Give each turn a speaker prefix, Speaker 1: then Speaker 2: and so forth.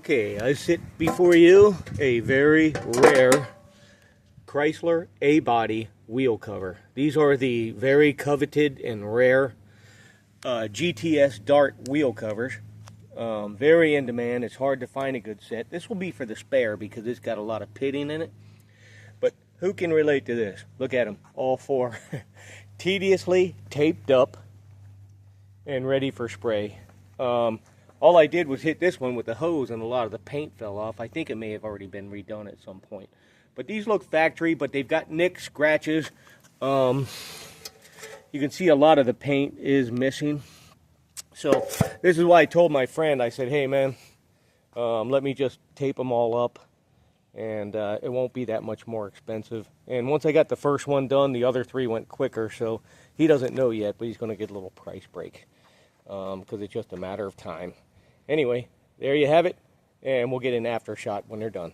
Speaker 1: Okay, I sit before you a very rare Chrysler A-body wheel cover. These are the very coveted and rare GTS Dart wheel covers. Very in demand. It's hard to find a good set. This will be for the spare because it's got a lot of pitting in it. But who can relate to this? Look at them, all four. Tediously taped up and ready for spray. All I did was hit this one with the hose and a lot of the paint fell off. I think it may have already been redone at some point. But these look factory, but they've got nicks, scratches. You can see a lot of the paint is missing. So this is why I told my friend, I said, hey man, let me just tape them all up and it won't be that much more expensive. And once I got the first one done, the other three went quicker, so he doesn't know yet, but he's going to get a little price break because it's just a matter of time. Anyway, there you have it, and we'll get an after shot when they're done.